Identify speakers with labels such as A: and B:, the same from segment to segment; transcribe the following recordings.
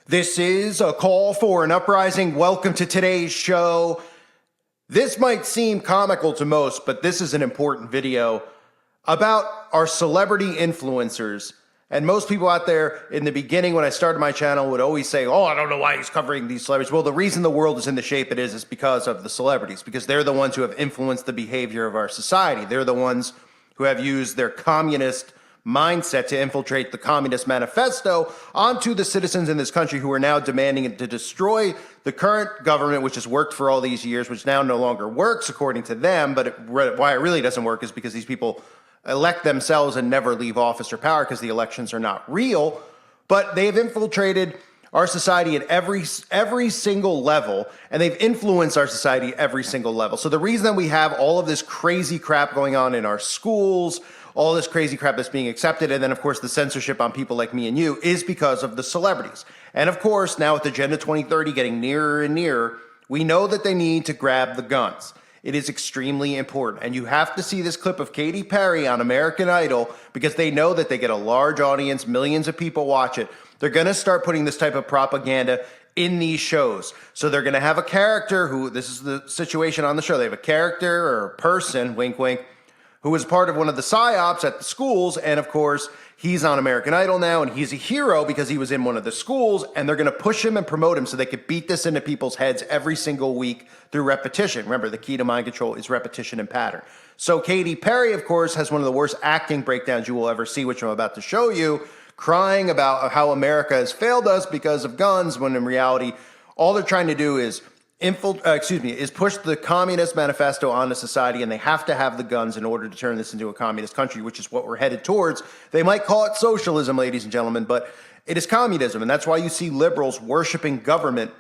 A: This is a call for an uprising. Welcome to today's show. This might seem comical to most, but this is an important video about our celebrity influencers. And most people out there in the beginning, when I started my channel, would always say, oh, I don't know why he's covering these celebrities. Well, the reason the world is in the shape it is because of the celebrities, because they're the ones who have influenced the behavior of our society. They're the ones who have used their communist mindset to infiltrate the Communist Manifesto onto the citizens in this country who are now demanding it to destroy the current government, which has worked for all these years, which now no longer works according to them. But why it really doesn't work is because these people elect themselves and never leave office or power because the elections are not real. But they've infiltrated our society at every single level, and they've influenced our society at every single level. So the reason that we have all of this crazy crap going on in our schools, all this crazy crap that's being accepted, and then, of course, the censorship on people like me and you is because of the celebrities. And, of course, now with Agenda 2030 getting nearer and nearer, we know that they need to grab the guns. It is extremely important. And you have to see this clip of Katy Perry on American Idol because they know that they get a large audience, millions of people watch it. They're going to start putting this type of propaganda in these shows. So they're going to have a character who, this is the situation on the show, they have a character or a person, wink, wink, who was part of one of the psyops at the schools, and of course, he's on American Idol now, and he's a hero because he was in one of the schools, and they're going to push him and promote him so they could beat this into people's heads every single week through repetition. Remember, the key to mind control is repetition and pattern. So Katy Perry, of course, has one of the worst acting breakdowns you will ever see, which I'm about to show you, crying about how America has failed us because of guns, when in reality, all they're trying to do is push the Communist Manifesto onto society, and they have to have the guns in order to turn this into a communist country, which is what we're headed towards. They might call it socialism, ladies and gentlemen, but it is communism, and that's why you see liberals worshiping government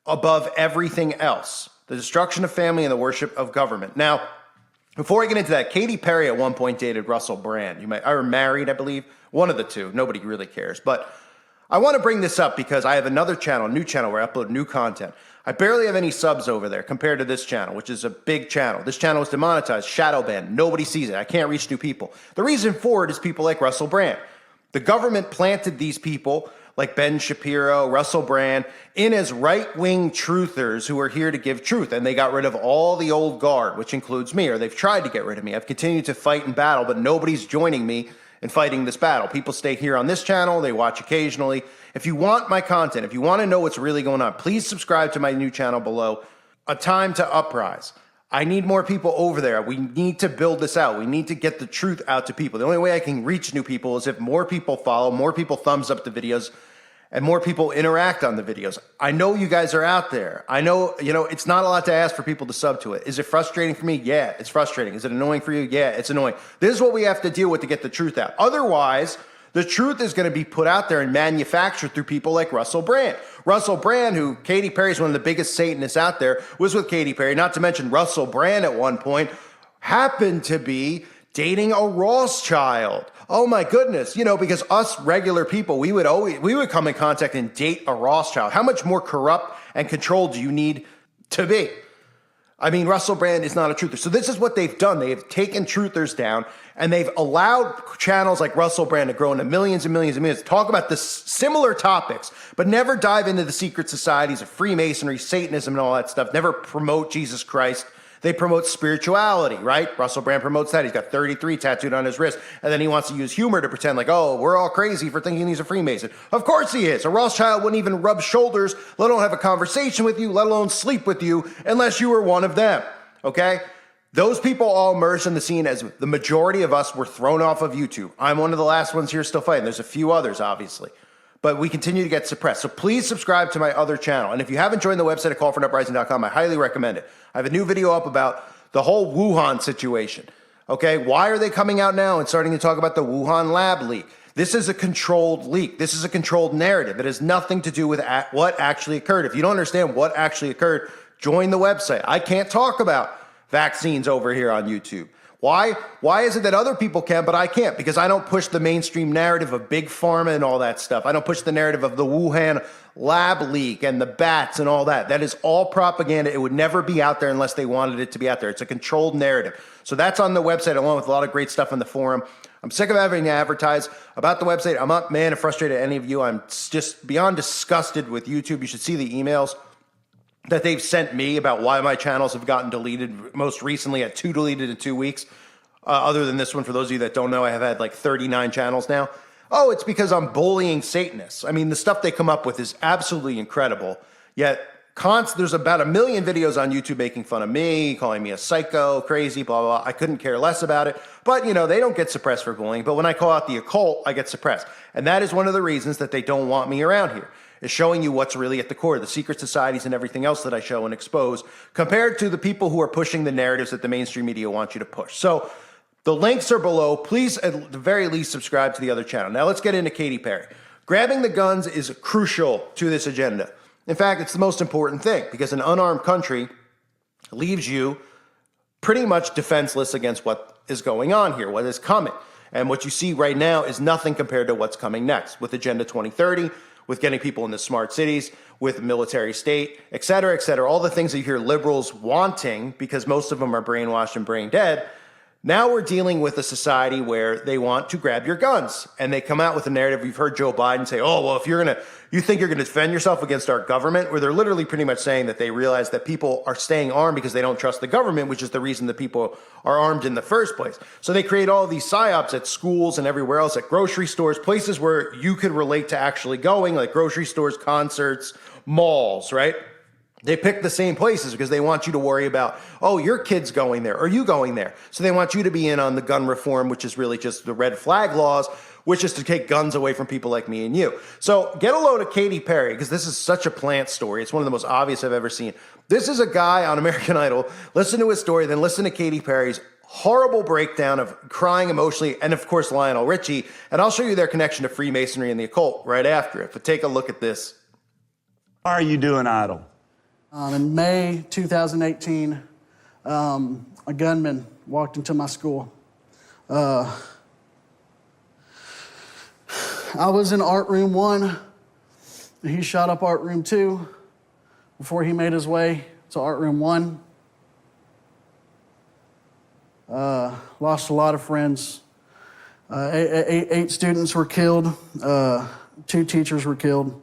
A: above everything else. The destruction of family and the worship of government. Now, before I get into that, Katy Perry at one point dated Russell Brand. Or married, I believe. One of the two. Nobody really cares. But I want to bring this up because I have another channel, new channel, where I upload new content. I barely have any subs over there compared to this channel, which is a big channel. This channel is demonetized, shadow banned. Nobody sees it. I can't reach new people. The reason for it is people like Russell Brand. The government planted these people like Ben Shapiro, Russell Brand, in as right-wing truthers who are here to give truth. And they got rid of all the old guard, which includes me, or they've tried to get rid of me. I've continued to fight and battle, but nobody's joining me in fighting this battle. People stay here on this channel. They watch occasionally. If you want my content, if you want to know what's really going on, please subscribe to my new channel below, A Time to Uprise. I need more people over there. We need to build this out. We need to get the truth out to people. The only way I can reach new people is if more people follow, more people thumbs up the videos, and more people interact on the videos. I know you guys are out there. I know, it's not a lot to ask for people to sub to it. Is it frustrating for me? Yeah, it's frustrating. Is it annoying for you? Yeah, it's annoying. This is what we have to deal with to get the truth out. Otherwise, the truth is going to be put out there and manufactured through people like Russell Brand. Russell Brand, who Katy Perry is one of the biggest Satanists out there, was with Katy Perry. Not to mention Russell Brand at one point happened to be dating a Rothschild. Oh my goodness, because us regular people, we would come in contact and date a Rothschild. How much more corrupt and controlled do you need to be? I mean, Russell Brand is not a truther. So this is what they've done. They have taken truthers down, and they've allowed channels like Russell Brand to grow into millions and millions and millions, talk about this similar topics, but never dive into the secret societies of Freemasonry, Satanism, and all that stuff. Never promote Jesus Christ. They promote spirituality, right? Russell Brand promotes that. He's got 33 tattooed on his wrist, and then he wants to use humor to pretend like, oh, we're all crazy for thinking he's a Freemason. Of course he is. A Rothschild wouldn't even rub shoulders, let alone have a conversation with you, let alone sleep with you, unless you were one of them, okay? Those people all emerged in the scene as the majority of us were thrown off of YouTube. I'm one of the last ones here still fighting. There's a few others, obviously. But we continue to get suppressed. So please subscribe to my other channel. And if you haven't joined the website at callforuprising.com, I highly recommend it. I have a new video up about the whole Wuhan situation. Okay, why are they coming out now and starting to talk about the Wuhan lab leak? This is a controlled leak. This is a controlled narrative. It has nothing to do with what actually occurred. If you don't understand what actually occurred, join the website. I can't talk about vaccines over here on YouTube. Why? Why is it that other people can, but I can't? Because I don't push the mainstream narrative of big pharma and all that stuff. I don't push the narrative of the Wuhan lab leak and the bats and all that. That is all propaganda. It would never be out there unless they wanted it to be out there. It's a controlled narrative. So that's on the website along with a lot of great stuff on the forum. I'm sick of having to advertise about the website. I'm not mad and frustrated at any of you. I'm just beyond disgusted with YouTube. You should see the emails that they've sent me about why my channels have gotten deleted. Most recently, at 2 deleted in 2 weeks. Other than this one, for those of you that don't know, I have had like 39 channels now. Oh, it's because I'm bullying Satanists. I mean, the stuff they come up with is absolutely incredible. Yet, there's about 1 million videos on YouTube making fun of me, calling me a psycho, crazy, blah, blah, blah. I couldn't care less about it. But, you know, they don't get suppressed for bullying. But when I call out the occult, I get suppressed. And that is one of the reasons that they don't want me around here, is showing you what's really at the core, the secret societies and everything else that I show and expose, compared to the people who are pushing the narratives that the mainstream media want you to push. So the links are below. Please, at the very least, subscribe to the other channel. Now let's get into Katy Perry. Grabbing the guns is crucial to this agenda. In fact, it's the most important thing, because an unarmed country leaves you pretty much defenseless against what is going on here, what is coming. And what you see right now is nothing compared to what's coming next with Agenda 2030, with getting people into smart cities, with military state, et cetera, all the things that you hear liberals wanting, because most of them are brainwashed and brain dead. Now we're dealing with a society where they want to grab your guns, and they come out with a narrative. You've heard Joe Biden say, oh, well, if you think you're going to defend yourself against our government, where they're literally pretty much saying that they realize that people are staying armed because they don't trust the government, which is the reason that people are armed in the first place. So they create all these psyops at schools and everywhere else, at grocery stores, places where you could relate to actually going, like grocery stores, concerts, malls, right? They pick the same places because they want you to worry about, oh, your kid's going there, or you going there. So they want you to be in on the gun reform, which is really just the red flag laws, which is to take guns away from people like me and you. So get a load of Katy Perry, because this is such a plant story. It's one of the most obvious I've ever seen. This is a guy on American Idol. Listen to his story, then listen to Katy Perry's horrible breakdown of crying emotionally, and of course Lionel Richie. And I'll show you their connection to Freemasonry and the occult right after it. But take a look at this.
B: How are you doing, Idol?
C: In May 2018, a gunman walked into my school. I was in art room 1, and he shot up art room 2 before he made his way to art room 1. Lost a lot of friends. Eight students were killed. 2 teachers were killed.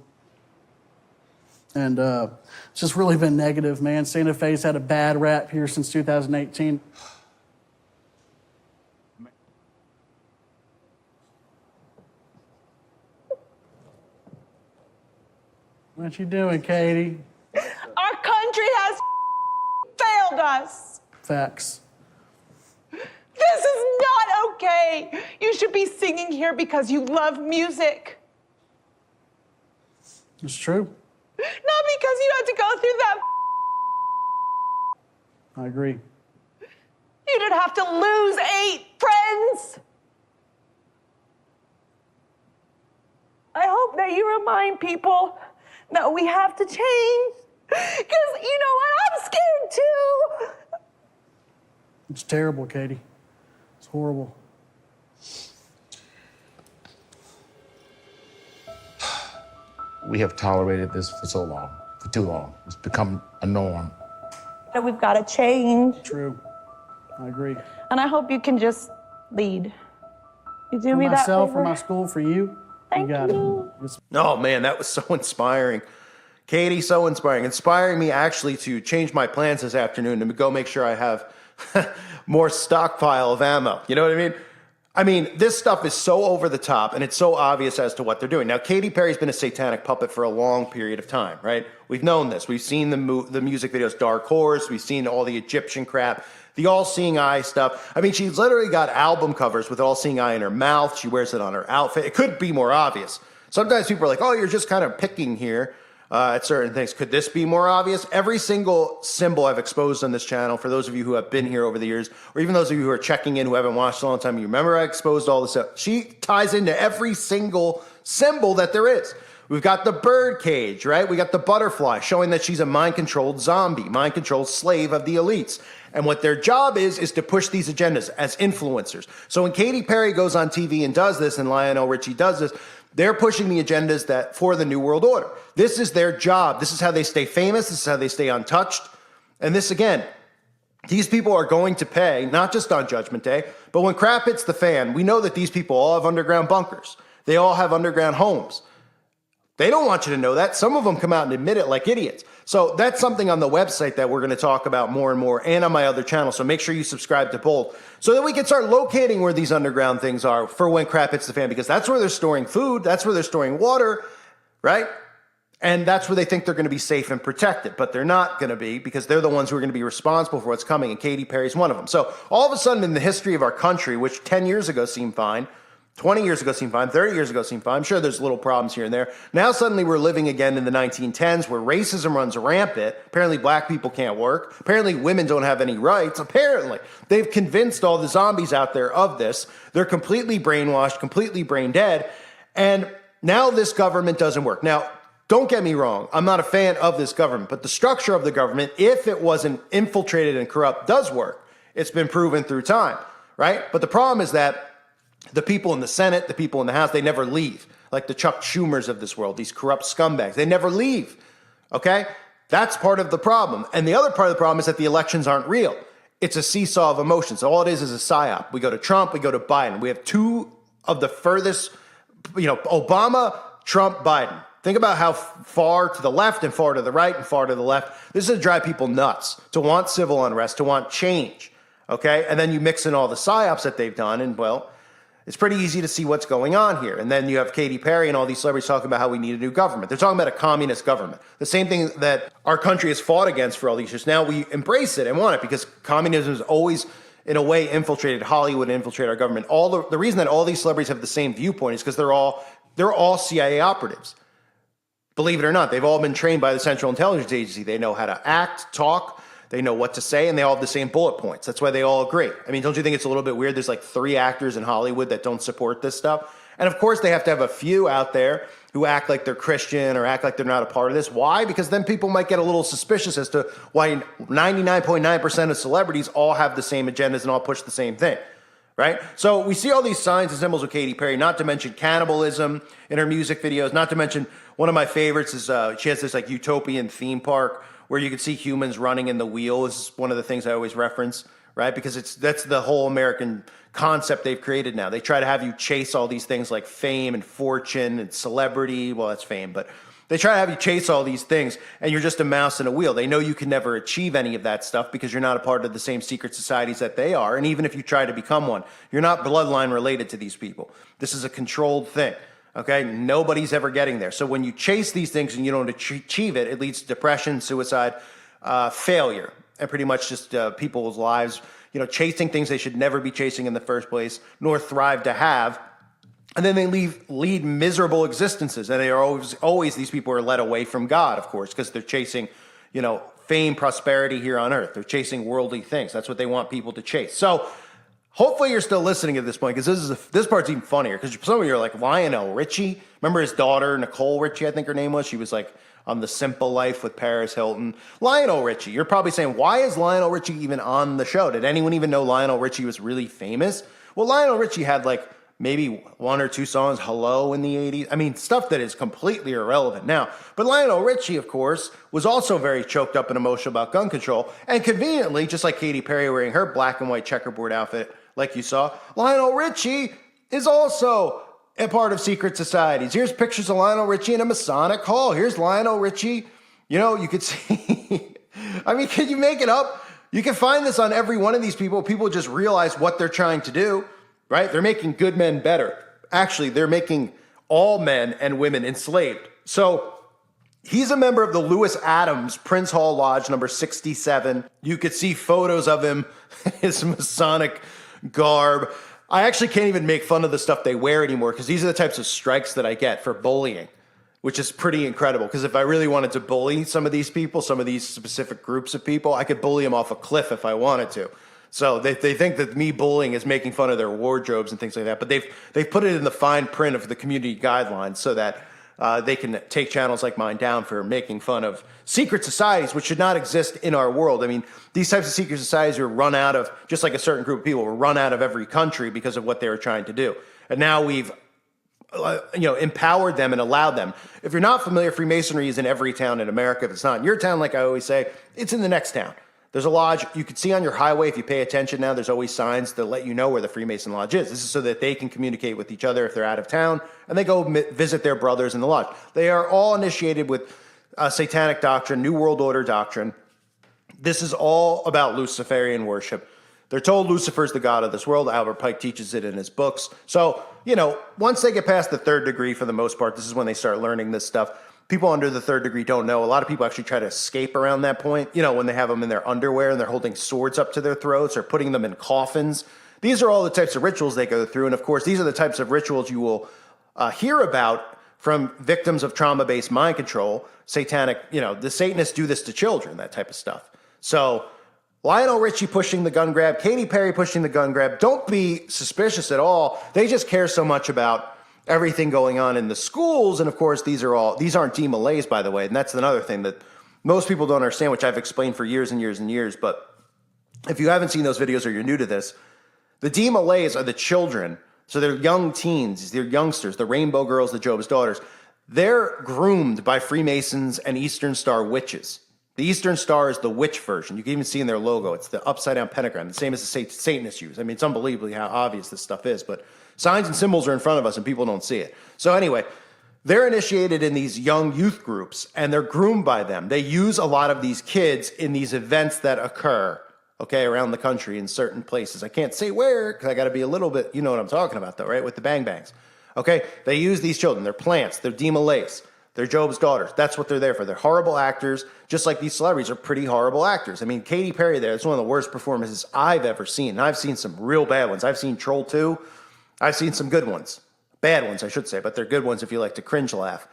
C: And it's just really been negative, man. Santa Fe's had a bad rap here since 2018. What you doing, Katy?
D: Our country has failed us.
C: Facts.
D: This is not okay. You should be singing here because you love music,
C: It's true.
D: not because you had to go through that.
C: I agree.
D: You didn't have to lose 8 friends. I hope that you remind people that we have to change. Because you know what? I'm scared too.
C: It's terrible, Katy. It's horrible.
B: We have tolerated this for so long, for too long. It's become a norm.
D: That we've got to change.
C: True. I agree.
D: And I hope you can just lead. You do
C: For
D: me that
C: myself,
D: favor?
C: for my school, for you.
D: Thank
C: you got
D: you.
C: it. It's
A: Oh man, that was so inspiring. Katy, so inspiring. Inspiring me actually to change my plans this afternoon to go make sure I have more stockpile of ammo. You know what I mean? I mean, this stuff is so over the top and it's so obvious as to what they're doing. Now, Katy Perry's been a satanic puppet for a long period of time, right? We've known this. We've seen the music videos, Dark Horse. We've seen all the Egyptian crap, the all-seeing eye stuff. I mean, she's literally got album covers with all-seeing eye in her mouth. She wears it on her outfit. It could be more obvious. Sometimes people are like, oh, you're just kind of picking here at certain things. Could this be more obvious? Every single symbol I've exposed on this channel, for those of you who have been here over the years, or even those of you who are checking in who haven't watched a long time, you remember I exposed all this stuff. She ties into every single symbol that there is. We've got the bird cage, right? We got the butterfly, showing that she's a mind-controlled zombie, mind-controlled slave of the elites. And what their job is to push these agendas as influencers. So when Katy Perry goes on TV and does this, and Lionel Richie does this, they're pushing the agendas that for the New World Order. This is their job. This is how they stay famous. This is how they stay untouched. And this, again, These people are going to pay, not just on Judgment Day, but when crap hits the fan, we know that these people all have underground bunkers. They all have underground homes. They don't want you to know that. Some of them come out and admit it like idiots. So that's something on the website that we're going to talk about more and more, and on my other channel. So make sure you subscribe to both so that we can start locating where these underground things are for when crap hits the fan, because that's where they're storing food. That's where they're storing water, right? And that's where they think they're going to be safe and protected, but they're not going to be, because they're the ones who are going to be responsible for what's coming, and Katy Perry's one of them. So all of a sudden in the history of our country, which 10 years ago seemed fine, 20 years ago seemed fine, 30 years ago seemed fine, I'm sure there's little problems here and there. Now suddenly we're living again in the 1910s where racism runs rampant. Apparently black people can't work. Apparently women don't have any rights. Apparently. They've convinced all the zombies out there of this. They're completely brainwashed, completely brain dead. And now this government doesn't work. Now, don't get me wrong, I'm not a fan of this government, but the structure of the government, if it wasn't infiltrated and corrupt, does work. It's been proven through time, right? But the problem is that the people in the Senate, the people in the House, they never leave. Like the Chuck Schumers of this world, these corrupt scumbags, they never leave, okay? That's part of the problem. And the other part of the problem is that the elections aren't real. It's a seesaw of emotions. All it is a psyop. We go to Trump, we go to Biden. We have two of the furthest, Obama, Trump, Biden. Think about how far to the left and far to the right and far to the left. This is to drive people nuts, to want civil unrest, to want change, okay? And then you mix in all the psyops that they've done, and well, it's pretty easy to see what's going on here. And then you have Katy Perry and all these celebrities talking about how we need a new government. They're talking about a communist government. The same thing that our country has fought against for all these years. Now we embrace it and want it because communism has always, in a way, infiltrated Hollywood and infiltrated our government. The reason that all these celebrities have the same viewpoint is because they're all CIA operatives. Believe it or not, they've all been trained by the Central Intelligence Agency. They know how to act, talk, they know what to say, and they all have the same bullet points. That's why they all agree. I mean, don't you think it's a little bit weird? There's like 3 actors in Hollywood that don't support this stuff. And of course, they have to have a few out there who act like they're Christian or act like they're not a part of this. Why? Because then people might get a little suspicious as to why 99.9% of celebrities all have the same agendas and all push the same thing. Right? So we see all these signs and symbols with Katy Perry, not to mention cannibalism in her music videos, not to mention one of my favorites is she has this like utopian theme park where you can see humans running in the wheel. This is one of the things I always reference, right? Because that's the whole American concept they've created now. They try to have you chase all these things like fame and fortune and celebrity. Well, that's fame, but they try to have you chase all these things and you're just a mouse in a wheel. They know you can never achieve any of that stuff because you're not a part of the same secret societies that they are. And even if you try to become one, you're not bloodline related to these people. This is a controlled thing. Okay, nobody's ever getting there. So when you chase these things and you don't achieve it, it leads to depression, suicide, failure, and pretty much just people's lives, chasing things they should never be chasing in the first place, nor thrive to have. And then they lead miserable existences. And they are always these people are led away from God, of course, because they're chasing, fame, prosperity here on earth. They're chasing worldly things. That's what they want people to chase. So hopefully you're still listening at this point, because this part's even funnier, because some of you are like, Lionel Richie. Remember his daughter, Nicole Richie, I think her name was? She was like on The Simple Life with Paris Hilton. Lionel Richie. You're probably saying, why is Lionel Richie even on the show? Did anyone even know Lionel Richie was really famous? Well, Lionel Richie had like maybe 1 or 2 songs, Hello in the 80s. I mean, stuff that is completely irrelevant now. But Lionel Richie, of course, was also very choked up and emotional about gun control. And conveniently, just like Katy Perry wearing her black and white checkerboard outfit, like you saw, Lionel Richie is also a part of secret societies. Here's pictures of Lionel Richie in a Masonic hall. Here's Lionel Richie. You could see, I mean, can you make it up? You can find this on every one of these people. People just realize what they're trying to do. Right? They're making good men better. Actually, they're making all men and women enslaved. So he's a member of the Lewis Adams Prince Hall Lodge, number 67. You could see photos of him, his Masonic garb. I actually can't even make fun of the stuff they wear anymore because these are the types of strikes that I get for bullying, which is pretty incredible. Because if I really wanted to bully some of these people, some of these specific groups of people, I could bully them off a cliff if I wanted to. So they think that me bullying is making fun of their wardrobes and things like that. But they've put it in the fine print of the community guidelines so that they can take channels like mine down for making fun of secret societies, which should not exist in our world. I mean, these types of secret societies are run out of, just like a certain group of people were run out of every country because of what they were trying to do. And now we've empowered them and allowed them. If you're not familiar, Freemasonry is in every town in America. If it's not in your town, like I always say, it's in the next town. There's a lodge. You can see on your highway, if you pay attention now, there's always signs to let you know where the Freemason Lodge is. This is so that they can communicate with each other if they're out of town, and they go visit their brothers in the lodge. They are all initiated with satanic doctrine, New World Order doctrine. This is all about Luciferian worship. They're told Lucifer's the god of this world. Albert Pike teaches it in his books. So, once they get past the third degree, for the most part, this is when they start learning this stuff. People under the third degree don't know. A lot of people actually try to escape around that point, when they have them in their underwear and they're holding swords up to their throats or putting them in coffins. These are all the types of rituals they go through. And of course, these are the types of rituals you will hear about from victims of trauma-based mind control, satanic, the Satanists do this to children, that type of stuff. So Lionel Richie pushing the gun grab, Katy Perry pushing the gun grab, don't be suspicious at all. They just care so much about everything going on in the schools. And of course, these aren't DMLAs, by the way. And that's another thing that most people don't understand, which I've explained for years and years and years. But if you haven't seen those videos or you're new to this, the DMLAs are the children. So they're young teens, they're youngsters, the Rainbow Girls, the Job's Daughters. They're groomed by Freemasons and Eastern Star witches. The Eastern Star is the witch version. You can even see in their logo, it's the upside down pentagram, the same as the Satanists use. I mean, it's unbelievably how obvious this stuff is, but signs and symbols are in front of us and people don't see it. So anyway, they're initiated in these young youth groups and they're groomed by them. They use a lot of these kids in these events that occur, around the country in certain places. I can't say where because I got to be a little bit, you know what I'm talking about though, right? With the bang bangs. They use these children. They're plants. They're DMLAs. They're Job's daughters. That's what they're there for. They're horrible actors, just like these celebrities are pretty horrible actors. I mean, Katy Perry there, it's one of the worst performances I've ever seen. And I've seen some real bad ones. I've seen Troll 2. I've seen some good ones. Bad ones, I should say, but they're good ones if you like to cringe laugh.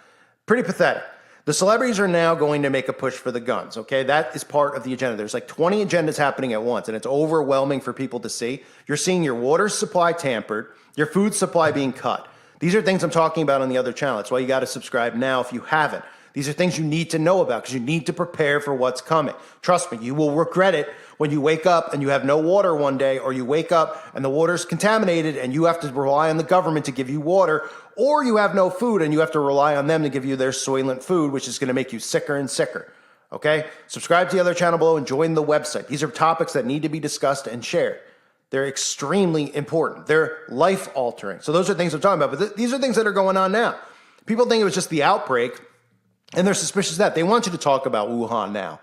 A: Pretty pathetic. The celebrities are now going to make a push for the guns, That is part of the agenda. There's like 20 agendas happening at once, and it's overwhelming for people to see. You're seeing your water supply tampered, your food supply being cut. These are things I'm talking about on the other channel. That's why you got to subscribe now if you haven't. These are things you need to know about because you need to prepare for what's coming. Trust me, you will regret it when you wake up and you have no water one day, or you wake up and the water's contaminated and you have to rely on the government to give you water, or you have no food and you have to rely on them to give you their soylent food, which is going to make you sicker and sicker. Subscribe to the other channel below and join the website. These are topics that need to be discussed and shared. They're extremely important. They're life-altering. So those are things I'm talking about. But these are things that are going on now. People think it was just the outbreak, and they're suspicious of that. They want you to talk about Wuhan now.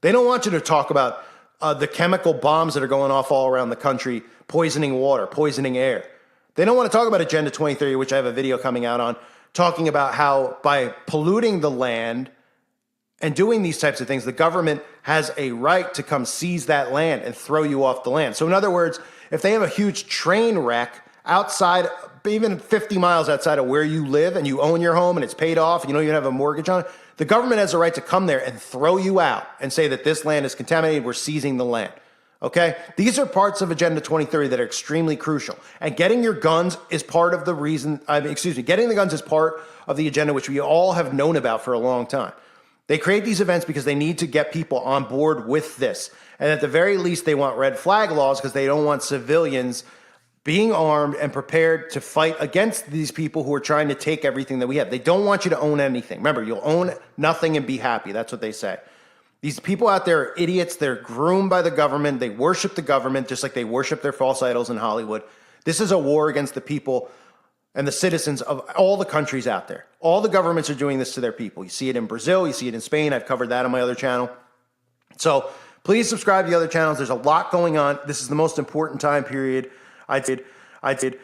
A: They don't want you to talk about the chemical bombs that are going off all around the country, poisoning water, poisoning air. They don't want to talk about Agenda 2030, which I have a video coming out on, talking about how by polluting the land and doing these types of things, the government has a right to come seize that land and throw you off the land. So in other words, if they have a huge train wreck outside, even 50 miles outside of where you live, and you own your home and it's paid off, and you don't even have a mortgage on it, the government has a right to come there and throw you out and say that this land is contaminated, we're seizing the land. These are parts of Agenda 2030 that are extremely crucial. And getting your guns is part of the reason, getting the guns is part of the agenda, which we all have known about for a long time. They create these events because they need to get people on board with this. And at the very least, they want red flag laws because they don't want civilians being armed and prepared to fight against these people who are trying to take everything that we have. They don't want you to own anything. Remember, you'll own nothing and be happy. That's what they say. These people out there are idiots. They're groomed by the government. They worship the government just like they worship their false idols in Hollywood. This is a war against the people and the citizens of all the countries out there. All the governments are doing this to their people. You see it in Brazil. You see it in Spain. I've covered that on my other channel. So please subscribe to the other channels. There's a lot going on. This is the most important time period. I did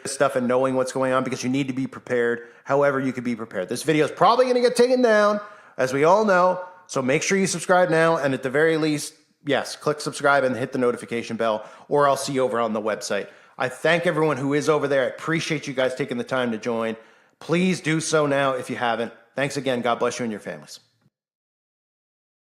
A: stuff and knowing what's going on because you need to be prepared however you can be prepared. This video is probably going to get taken down, as we all know. So make sure you subscribe now. And at the very least, yes, click subscribe and hit the notification bell, or I'll see you over on the website. I thank everyone who is over there. I appreciate you guys taking the time to join. Please do so now if you haven't. Thanks again. God bless you and your families.